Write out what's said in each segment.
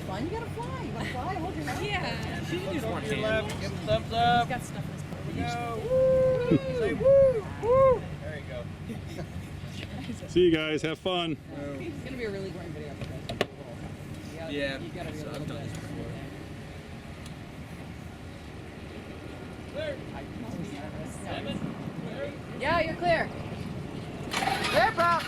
fun. You gotta fly. You wanna fly? Hold your head. Yeah. She can use one Your hand. left, give the thumbs up. He's got stuff in his pocket. Go. Woo. Say woo. Woo. There you go. See you guys. Have fun. It's gonna be a really great video for guys. Yeah. You gotta be a So little I've done bit. this before. Yeah, you're clear. Clear, bro.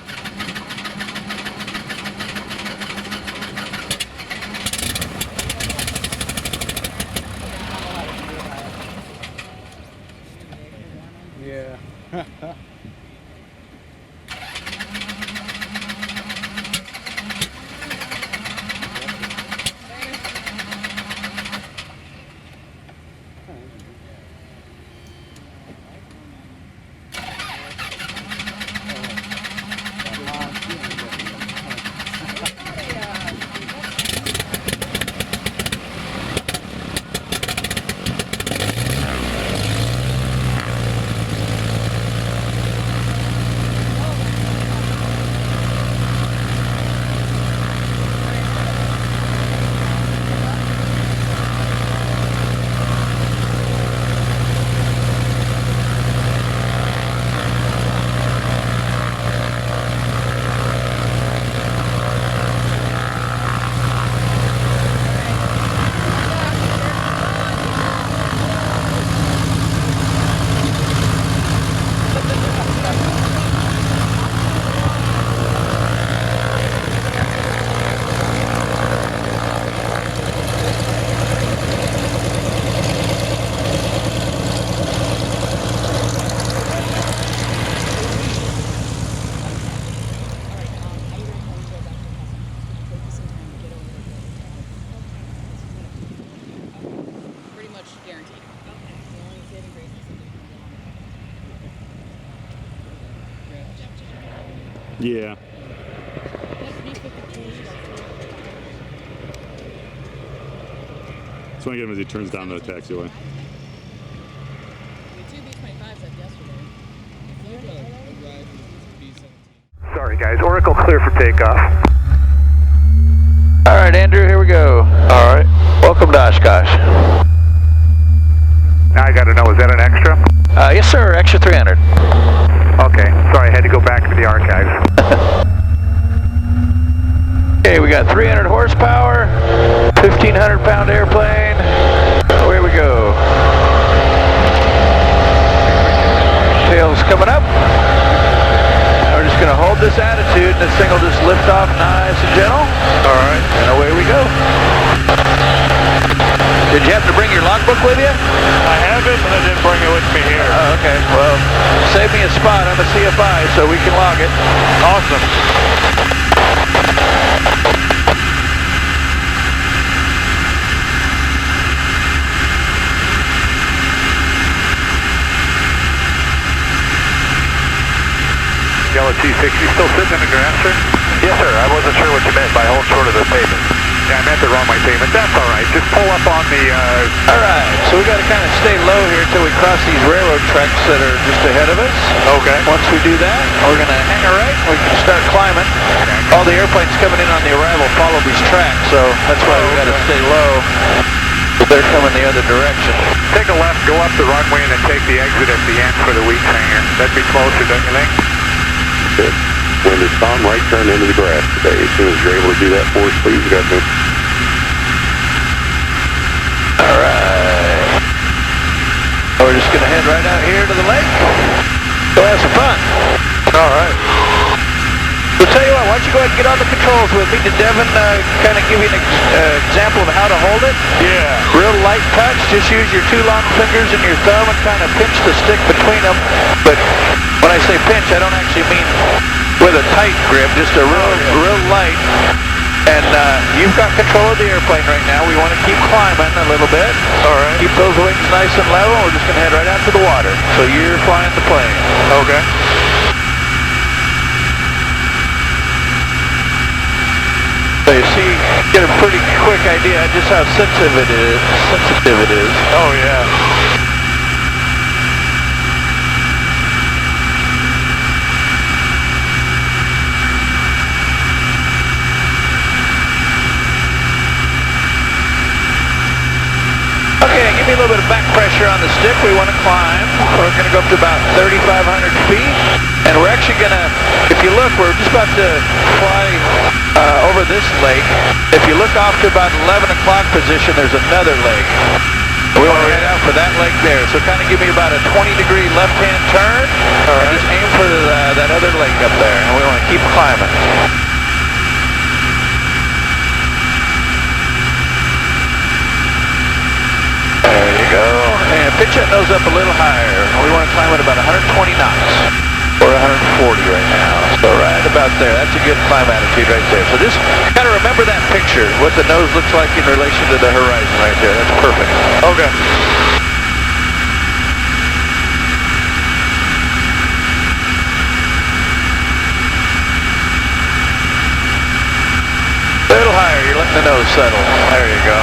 Yeah. Pretty much guaranteed. Yeah. Just want to get him as he turns down the taxiway. Two B-25s like yesterday. Sorry guys, Oracle clear for takeoff. All right, Andrew, here we go. All right. Welcome to Oshkosh. Now I gotta know, is that an extra? Yes, sir. Extra 300. Okay, sorry, I had to go back to the archives. Okay, we got 300 horsepower, 1,500 pound airplane. Away we go. Tail's coming up. Now we're just going to hold this attitude and this thing will just lift off nice and gentle. All right, and away we go. Did you happen to bring your logbook with you? I haven't, but I didn't bring it with me here. Oh, okay. Well, save me a spot. I'm a CFI, so we can log it. Awesome. Yellow T60 still sitting in the grass, sir? Yes, sir. I wasn't sure what you meant by hold short of the pavement. Yeah, I meant the wrong way pavement. That's all right. Just pull up on the... All right, so we got to kind of stay low here until we cross these railroad tracks that are just ahead of us. Okay. Once we do that, we're going to hang a right. We can start climbing. All the airplanes coming in on the arrival follow these tracks, so that's why we got to stay low. They're coming the other direction. Take a left, go up the runway, and then take the exit at the end for the weeks hanger. That'd be closer, don't you think? Good. When it's on, right turn into the grass today. As soon as you're able to do that for us, please go ahead. All right. We're just going to head right out here to the lake. Go have some fun. All right. We'll tell you what, why don't you go ahead and get on the controls with me? Did Devin kind of give you an example of how to hold it? Yeah. Real light touch, just use your two long fingers and your thumb and kind of pinch the stick between them. But when I say pinch, I don't actually mean with a tight grip, just a real light. And you've got control of the airplane right now. We want to keep climbing a little bit. All right. Keep those wings nice and level. We're just going to head right out to the water. So you're flying the plane. Okay. So you see, get a pretty quick idea just how sensitive it is. Oh yeah. little bit of back pressure on the stick. We want to climb. We're going to go up to about 3,500 feet. And we're actually going to, if you look, we're just about to fly over this lake. If you look off to about 11 o'clock position, there's another lake. We want to head out for that lake there. So kind of give me about a 20-degree left-hand turn. And just aim for that other lake up there. And we want to keep climbing. There you go. And pitch that nose up a little higher. We want to climb at about 120 knots. Or 140 right now. So right about there. That's a good climb attitude right there. So just kind of remember that picture, what the nose looks like in relation to the horizon right there. That's perfect. Okay. A little higher. You're letting the nose settle. There you go.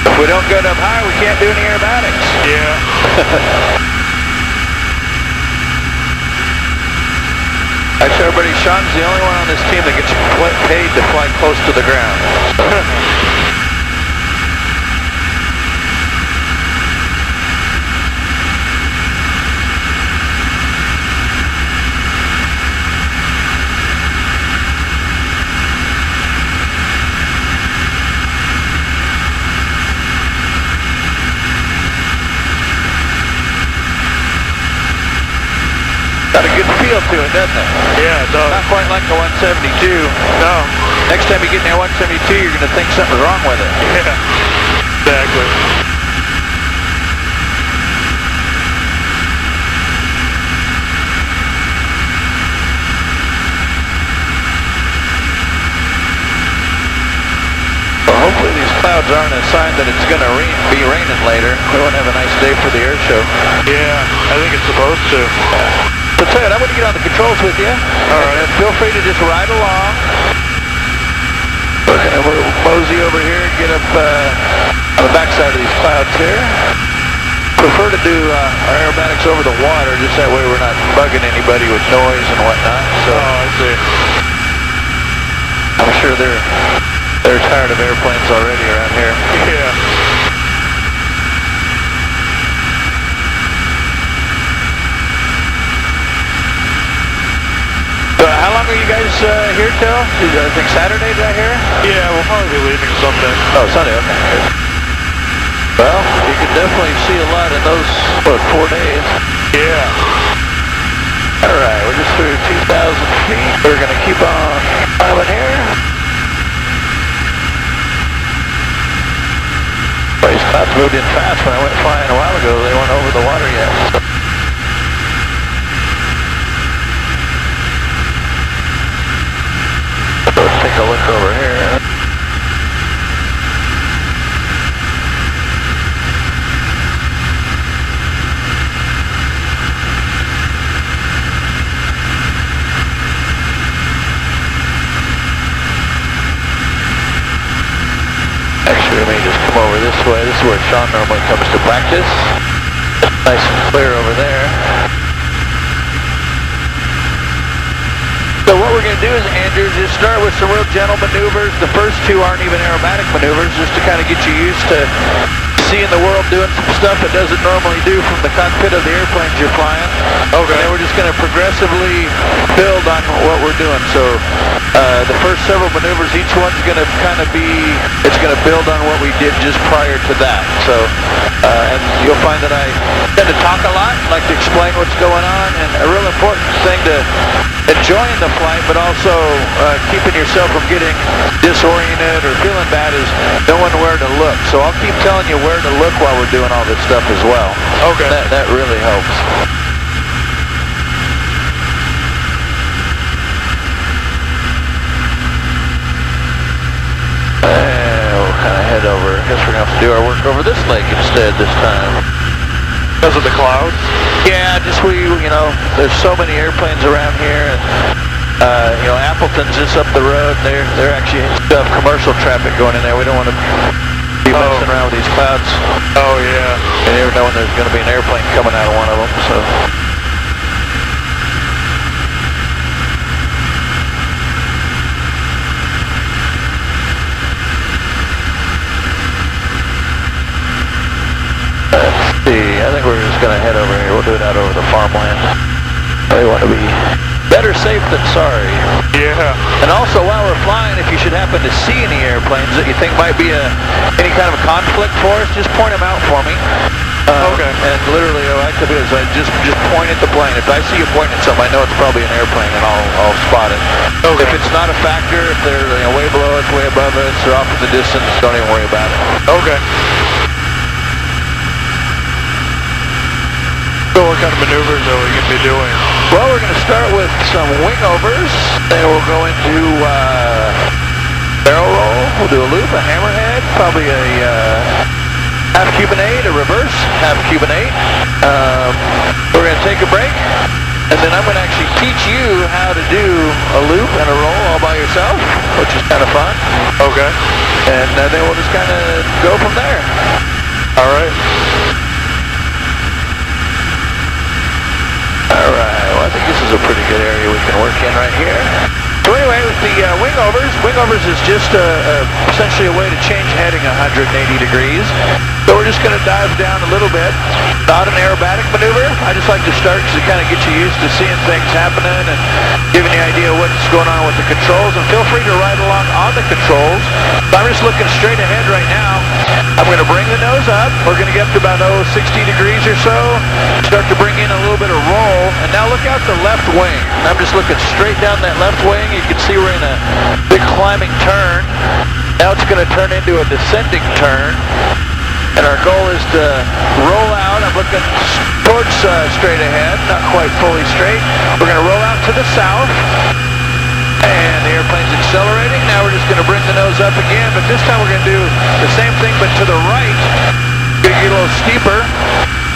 If we don't get up high, we can't do any aerobatics. Yeah. Actually, everybody, Sean's the only one on this team that gets paid to fly close to the ground. Got a good feel to it, doesn't it? Yeah, it does. Not quite like the 172. No. Next time you get in that 172, you're going to think something's wrong with it. Yeah. Exactly. Well, hopefully these clouds aren't a sign that it's going to be raining later. We won't have a nice day for the air show. Yeah, I think it's supposed to. So Ted, I'm going to get on the controls with you. All right. And feel free to just ride along. We're going to mosey over here and get up on the backside of these clouds here. Prefer to do our aerobatics over the water, just that way we're not bugging anybody with noise and whatnot. So I see. I'm sure they're tired of airplanes already around here. Yeah. How long are you guys here till? I think Saturday, did I hear? Yeah, we'll probably be leaving Sunday. Oh, Sunday, okay. Well, you can definitely see a lot in those, 4 days. Yeah. All right, we're just through 2,000 feet. We're going to keep on climbing here. Well, these clouds moved in fast when I went flying a while ago. They weren't over the water yet. Let's take a look over here. Actually, we may just come over this way. This is where Sean normally comes to practice. Nice and clear over there. So what we're going to do is, Andrew, just start with some real gentle maneuvers. The first two aren't even aerobatic maneuvers, just to kind of get you used to seeing the world doing some stuff it doesn't normally do from the cockpit of the airplanes you're flying. Okay. And then we're just going to progressively build on what we're doing. So the first several maneuvers, each one's going to kind of be, it's going to build on what we did just prior to that. So, and you'll find that I tend to talk a lot, like to explain what's going on, and a real important thing to enjoying the flight, but also keeping yourself from getting disoriented or feeling bad is knowing where to look. So I'll keep telling you where to look while we're doing all this stuff as well. Okay. That really helps. And we'll kind of head over. I guess we're going to have to do our work over this lake instead this time. Because of the clouds? Yeah, just there's so many airplanes around here. And, Appleton's just up the road. They're actually have commercial traffic going in there. We don't want to be messing around with these clouds. Oh, yeah. You never know when there's going to be an airplane coming out of one of them, so. gonna head over here. We'll do it out over the farmland. We want to be better safe than sorry. Yeah. And also, while we're flying, if you should happen to see any airplanes that you think might be any kind of a conflict for us, just point them out for me. Okay. And literally, what I could do is I just point at the plane. If I see you pointing at something, I know it's probably an airplane, and I'll spot it. Okay. If it's not a factor, if they're way below us, way above us, or off in the distance, don't even worry about it. Okay. So what kind of maneuvers are we going to be doing? Well, we're going to start with some wing overs, then we'll go into barrel roll, we'll do a loop, a hammerhead, probably a half Cuban 8, a reverse half Cuban 8. We're going to take a break, and then I'm going to actually teach you how to do a loop and a roll all by yourself, which is kind of fun. Okay. And then we'll just kind of go from there. All right. Alright, well I think this is a pretty good area we can work in right here. So anyway, with the wing overs is just essentially a way to change heading 180 degrees. So we're just going to dive down a little bit. Not an aerobatic maneuver. I just like to start because it kind of gets you used to seeing things happening and giving you an idea of what's going on with the controls. And feel free to ride along on the controls. So I'm just looking straight ahead right now. I'm going to bring the nose up. We're going to get up to about 60 degrees or so. Start to bring in a little bit of roll. And now look out the left wing. I'm just looking straight down that left wing. You can see we're in a big climbing turn. Now it's going to turn into a descending turn. And our goal is to roll out. I'm looking towards straight ahead, not quite fully straight. We're going to roll out to the south. And the airplane's accelerating. Now we're just going to bring the nose up again, but this time we're going to do the same thing, but to the right. Going to get a little steeper.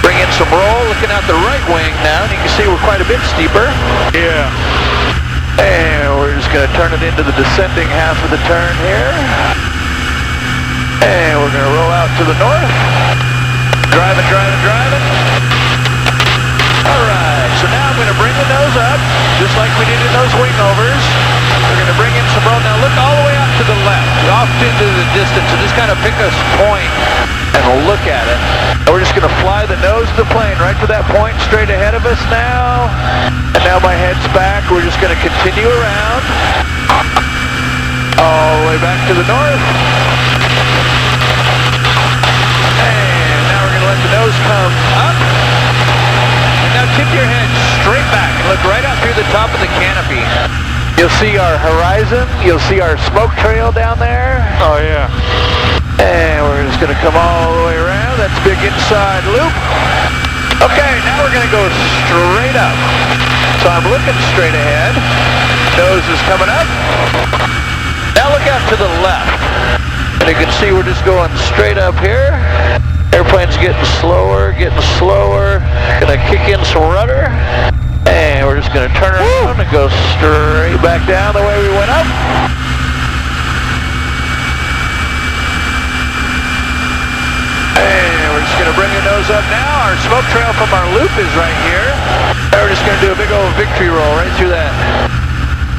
Bring in some roll, looking out the right wing now, and you can see we're quite a bit steeper. Yeah. And we're just going to turn it into the descending half of the turn here. And we're going to roll out to the north. Driving. Alright, so now I'm going to bring the nose up, just like we did in those wing overs. We're going to bring in some roll. Now look all the way out to the left, off into the distance, and just kind of pick a point and we'll look at it. And we're just going to fly the nose of the plane right to that point straight ahead of us now. And now my head's back. We're just going to continue around. All the way back to the north. And now we're going to let the nose come up. And now tip your head straight back and look right out through the top of the canopy. You'll see our horizon. You'll see our smoke trail down there. Oh, yeah. And we're just going to come all the way around. That's big inside loop. Okay, now we're going to go straight up. So I'm looking straight ahead. Nose is coming up. Now look out to the left. And you can see we're just going straight up here. Airplane's getting slower. Gonna kick in some rudder. And we're just gonna turn around and go straight back down the way we went up. And we're just gonna bring the nose up now. Our smoke trail from our loop is right here. And we're just gonna do a big old victory roll right through that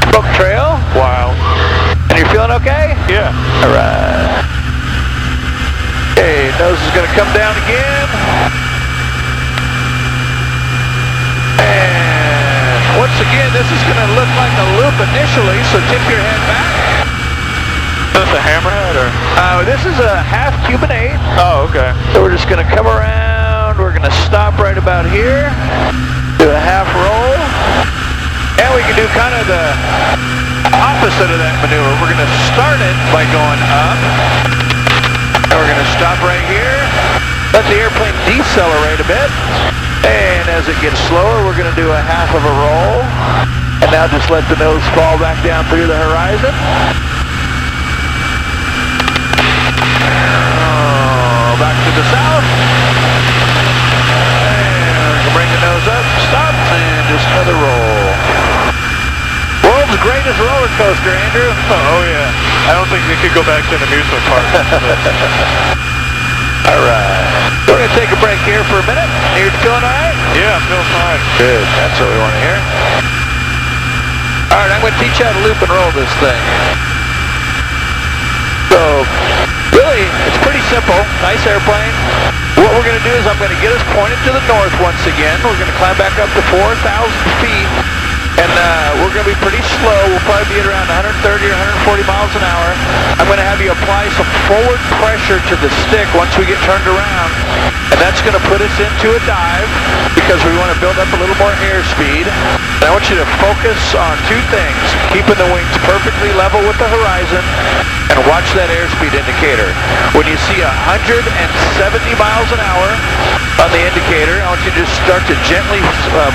smoke trail. Wow. And you're feeling okay? Yeah. Alright. Okay, nose is gonna come down again. And once again, this is gonna look like a loop initially, so tip your head back. Is this a hammerhead or? This is a half Cuban 8. Oh, okay. So we're just gonna come around. We're gonna stop right about here. Do a half roll. And we can do kind of the opposite of that maneuver. We're going to start it by going up. And we're going to stop right here. Let the airplane decelerate a bit. And as it gets slower, we're going to do a half of a roll. And now just let the nose fall back down through the horizon. Back to the south. And we'll bring the nose up, stop, and just another roll. World's greatest roller coaster, Andrew. Oh, yeah. I don't think we could go back to an amusement park. All right. We're going to take a break here for a minute. You're feeling all right? Yeah, I'm feeling fine. Good. That's what we want to hear. All right, I'm going to teach you how to loop and roll this thing. So, really, it's pretty simple. Nice airplane. What we're going to do is I'm going to get us pointed to the north once again. We're going to climb back up to 4,000 feet. And we're going to be pretty slow. We'll probably be at around 130 or 140 miles an hour. I'm going to have you apply some forward pressure to the stick once we get turned around. And that's going to put us into a dive because we want to build up a little more airspeed. And I want you to focus on two things. Keeping the wings perfectly level with the horizon and watch that airspeed indicator. When you see 170 miles an hour on the indicator, I want you to just start to gently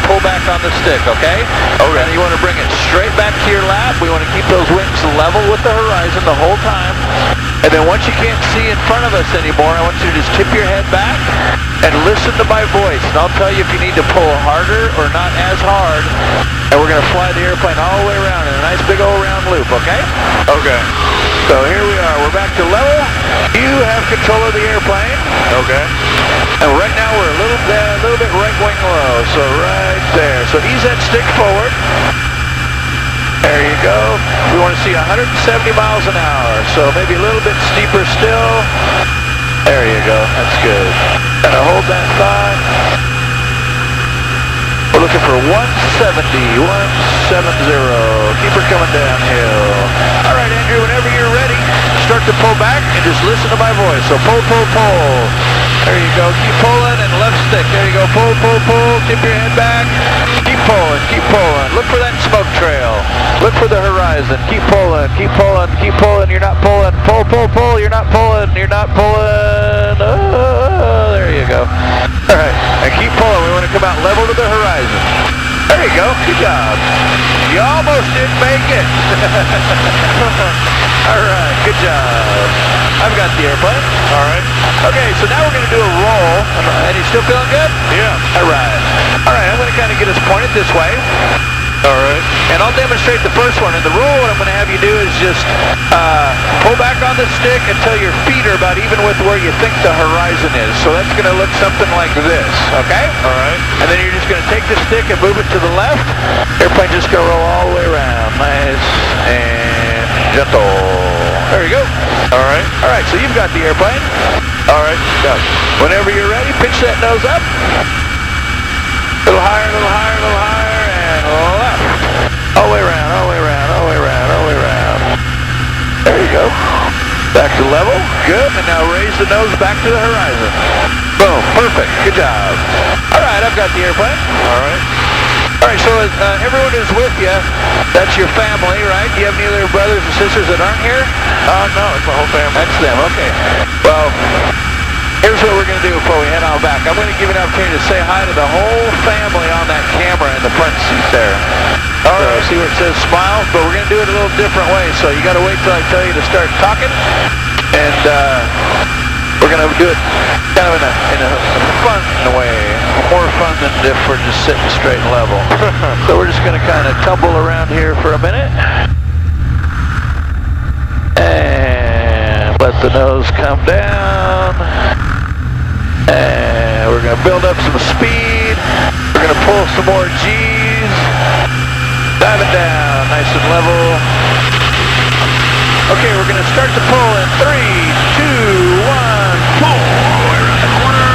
pull back on the stick, okay? Okay. And you want to bring it straight back to your lap. We want to keep those wings level with the horizon the whole time. And then once you can't see in front of us anymore, I want you to just tip your head back and listen to my voice. And I'll tell you if you need to pull harder or not as hard. And we're going to fly the airplane all the way around in a nice big old round loop, okay? Okay. So here we are. We're back to level. You have control of the airplane. Okay. And right now we're a little bit right wing low. So right there. So ease that stick forward. There you go. We want to see 170 miles an hour. So maybe a little bit steeper still. There you go. That's good. And hold that thought. We're looking for 170. 170. Keep her coming downhill. All right, Andrew, whenever you're ready, start to pull back and just listen to my voice. So pull, pull, pull. There you go. Keep pulling and left stick. There you go. Pull, pull, pull. Tip your head back. Keep pulling. Keep pulling. Look for that smoke trail. Look for the horizon. Keep pulling. Keep pulling. Keep pulling. You're not pulling. Pull, pull, pull. You're not pulling. You're not pulling. Oh, there you go. All right. And keep pulling. We want to come out level to the horizon. There you go. Good job. You almost didn't make it. All right. Good job. I've got the airplane. All right. Okay, so now we're going to do a roll. And you still feeling good? Yeah. All right. All right, I'm going to kind of get us pointed this way. All right. And I'll demonstrate the first one. And the rule, what I'm going to have you do is just pull back on the stick until your feet are about even with where you think the horizon is. So that's going to look something like this, okay? All right. And then you're just going to take the stick and move it to the left. Airplane just going to roll all the way around. Nice and gentle. There you go. All right. All right, so you've got the airplane. All right. Go. Whenever you're ready, pitch that nose up. A little higher, a little higher, a little higher, and left. All the way around, all the way around, all the way around, all the way around. There you go. Back to level. Good. And now raise the nose back to the horizon. Boom. Perfect. Good job. All right, I've got the airplane. All right. All right, so everyone is with you. That's your family, right? Do you have any other brothers and sisters that aren't here? No, it's my whole family. That's them, okay. Well, here's what we're going to do before we head on back. I'm going to give you an opportunity to say hi to the whole family on that camera in the front seat there. All right. See where it says smile? But we're going to do it a little different way, so you got to wait till I tell you to start talking. And we're going to do it kind of in a fun way. More fun than if we're just sitting straight and level. So we're just going to kind of tumble around here for a minute. And let the nose come down. And we're going to build up some speed. We're going to pull some more G's. Diving down, nice and level. Okay, we're going to start to pull in 3, 2, 1, pull. Around the corner.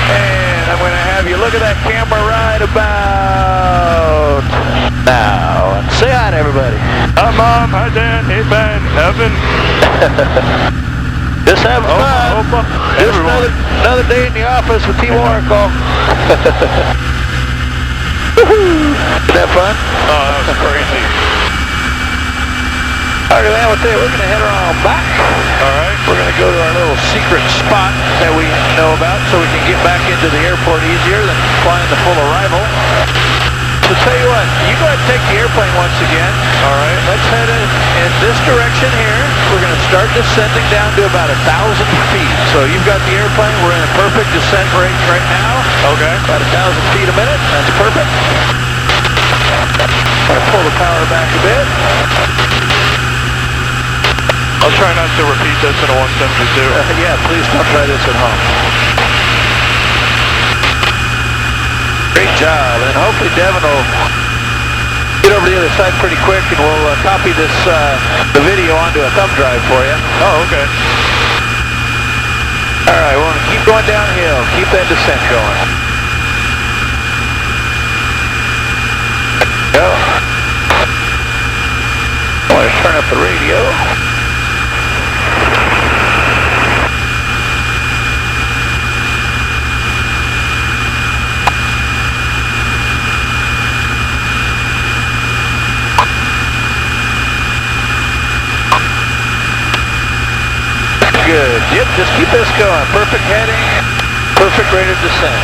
And I'm going to have you look at that camera right about now. And say hi to everybody. Hi, Mom. Hi, Dad. Hey, Ben. Evan. Just having fun. Just another day in the office with TeamOracle. Isn't that fun? Oh, that was crazy. All right, man, we're going to head on back. All right. We're going to go to our little secret spot that we know about so we can get back into the airport easier than flying the full arrival. So tell you what, you go ahead and take the airplane once again. All right. Let's head in this direction here. We're going to start descending down to about 1,000 feet. So you've got the airplane. We're in a perfect descent rate right now. Okay. About 1,000 feet a minute. That's perfect. I'm going to pull the power back a bit. I'll try not to repeat this in a 172. Yeah, please don't try this at home. Great job, and hopefully Devin will get over to the other side pretty quick, and we'll copy this the video onto a thumb drive for you. Oh, okay. All right, we'll keep going downhill. Keep that descent going. Go. I want to turn up the radio. Good. Yep, just keep this going. Perfect heading, perfect rate of descent.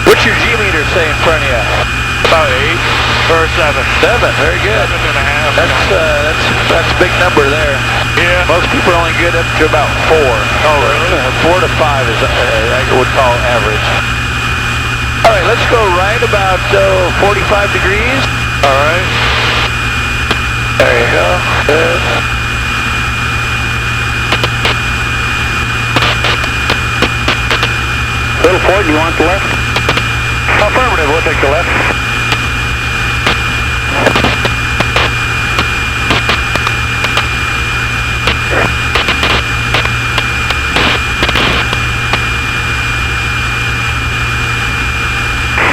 What's your G meter say in front of you? About 8 or 7. 7. Very good. 7.5. That's a big number there. Yeah. Most people only get up to about 4. Oh, really? 4 to 5 is I would call average. All right, let's go right about 45 degrees. All right. There you go. Good. Little Ford, you want the left? Affirmative, we'll take the left.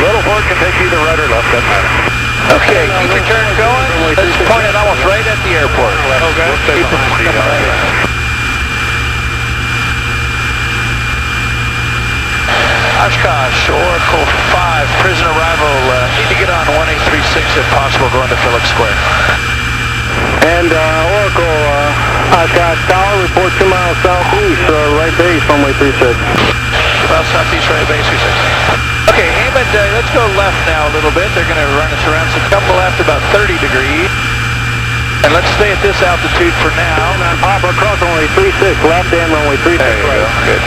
Little Ford can take either right or left, doesn't matter. Okay, keep your turn going. Let's point it almost right at the airport. Okay. Keep it coming right. Oshkosh, Oracle 5, prison arrival. Need to get on 1836 if possible, going to Phillips Square. And Oracle, Oshkosh Tower, report 2 miles southeast, right base, runway 36. Well, southeast right base, 36. Okay, Hammond, let's go left now a little bit. They're going to run us around, so come left about 30 degrees. And let's stay at this altitude for now. And on Papa, cross runway 36, left and runway 36 there you right. Go. Good.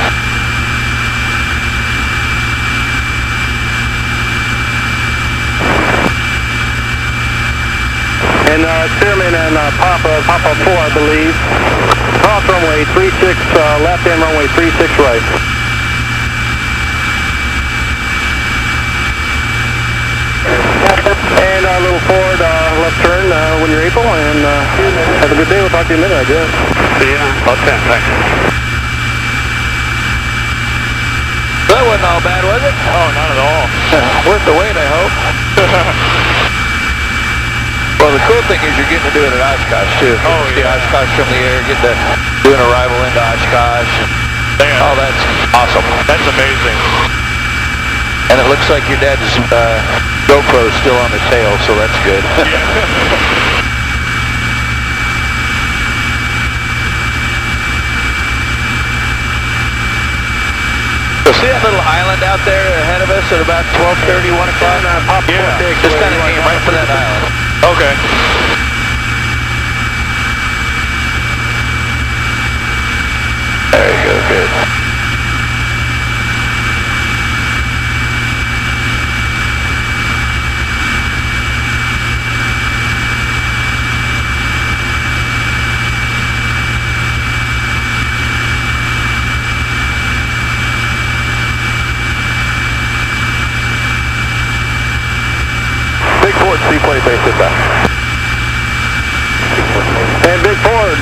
And Spearman and Papa 4, I believe. Cross runway 36, left and runway 36 right. And little Ford, left turn when you're able, and have a good day. We'll talk to you in a minute, I guess. See ya. About 10, thanks. That wasn't all bad, was it? Oh, not at all. Worth the wait, I hope. Well, the cool thing is you're getting to do it at Oshkosh, too. Oh, See yeah. Oshkosh from the air, get to do an arrival into Oshkosh. Damn. Oh, that's awesome. That's amazing. And it looks like your dad's GoPro's still on the tail, so that's good. So see that little island out there ahead of us at about 12:30, 1 o'clock? Yeah. Just kind of aim right for that island. Okay. There you go, good. Big Ford, seaplane base at that. And Big Ford,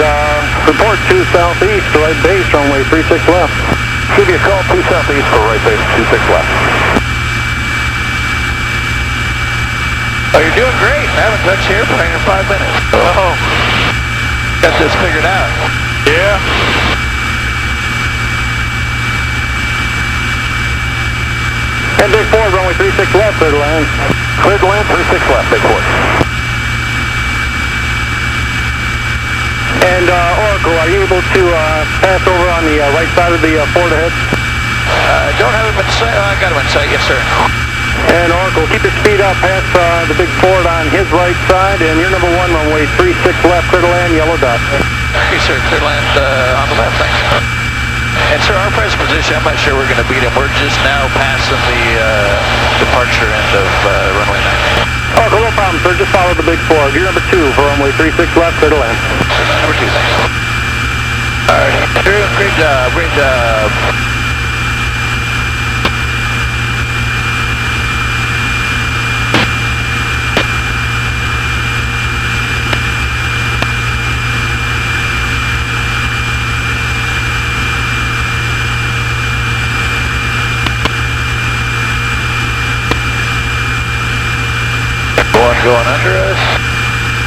report 2 southeast, right base, runway 36 left. Give you a call, 2 southeast for right base, 26 left. Oh, you're doing great. I haven't touched the airplane in 5 minutes. Oh, got this figured out. Yeah. And Big Ford, runway 36 left, clear to land. Clear to land, 36 left, Big Ford. And Oracle, are you able to pass over on the right side of the Ford ahead? Don't have him in sight. I got him in sight, yes, sir. And Oracle, keep your speed up past the Big Ford on his right side, and you're number 1, runway 36 left, clear to land, yellow dot. Okay, sir, clear land on the left, thanks. And sir, our present position, I'm not sure we're going to beat him. We're just now passing the departure end of runway 9. Oracle, no problem, sir, just follow the Big Ford. You're number 2 for runway 36 left, clear to land. Number 2, thanks. All right, Drew, great job, great job. going under us.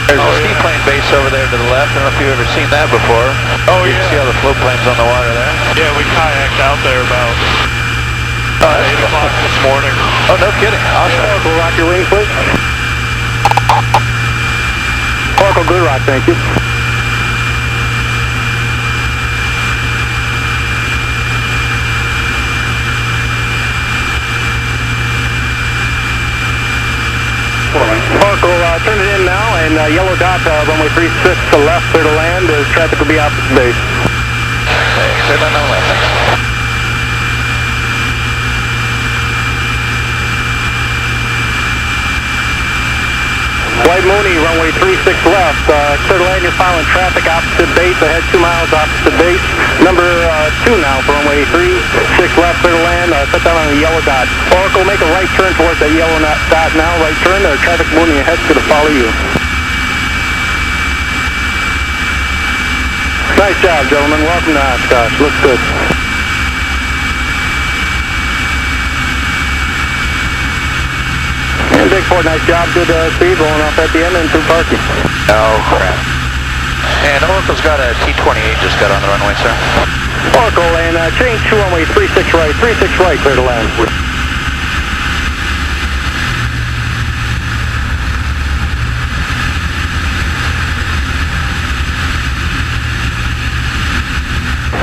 There's a seaplane base over there to the left. I don't know if you've ever seen that before. Oh, You can see all the float planes on the water there. Yeah, we kayaked out there about 8 o'clock this morning. Oh, no kidding. Awesome. Oracle, rock your wings, please. Oracle, good rock, thank you. Oracle, turn it in now, and yellow dot, runway 36 to left, clear to land, as traffic will be opposite base. Okay, clear to land. White Mooney, runway 36 left, clear to land, you're following traffic opposite base, ahead 2 miles opposite base. Number 2 now for runway 36 left, clear to land, set down on the yellow dot. Oracle, make a right turn towards that yellow dot now, right turn, traffic moving ahead is going to follow you. Nice job, gentlemen, welcome to Oshkosh, looks good. And Big Ford, nice job, good speed, rolling off at the end and through parking. Oh, crap. And Oracle's got a T-28 just got on the runway, sir. Oracle, and change to runway 36 right, 36 right, clear to land.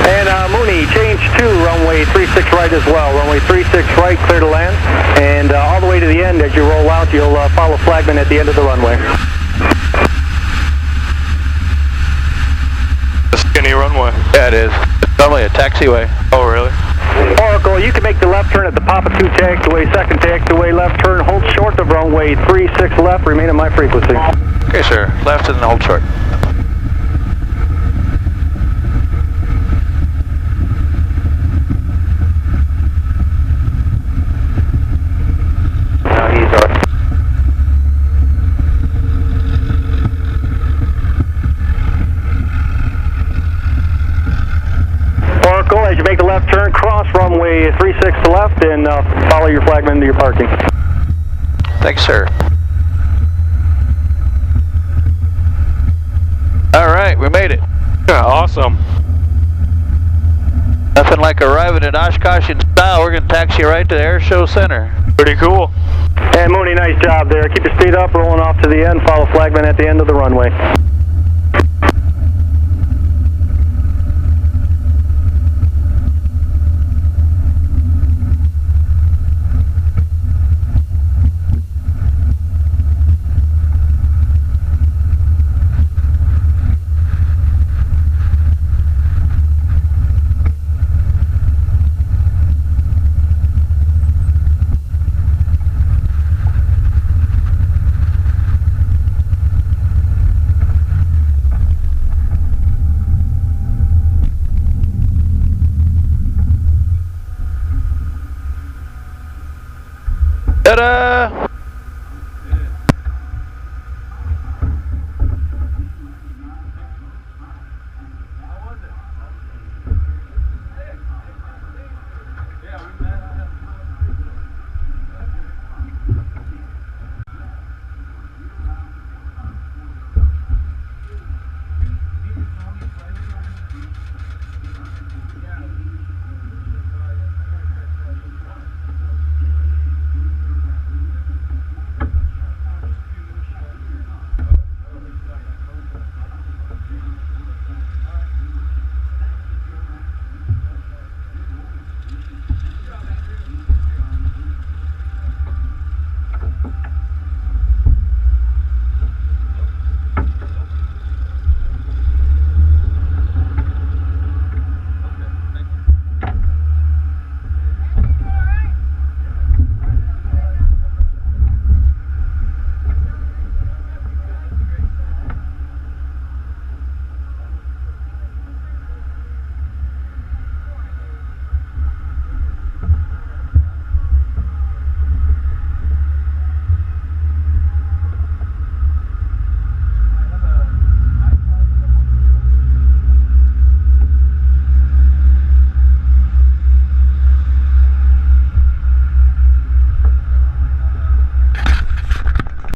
And Mooney, change to runway 36 right as well. Runway 36 right, clear to land. And all the way to the end, as you roll out, you'll follow flagman at the end of the runway. A skinny runway. Yeah, it is. It's normally a taxiway. Oh, really? Oracle, you can make the left turn at the Papa 2 taxiway, second taxiway, left turn, hold short of runway 36 left, remain at my frequency. Okay, sir. Left and then hold short. Oracle, as you make the left turn, cross runway 36 to left and follow your flagman into your parking. Thanks, sir. All right, we made it. Yeah, awesome. Nothing like arriving at Oshkosh in style. We're going to taxi right to the Air Show Center. Pretty cool. And Mooney, nice job there. Keep your speed up, rolling off to the end, follow flagman at the end of the runway.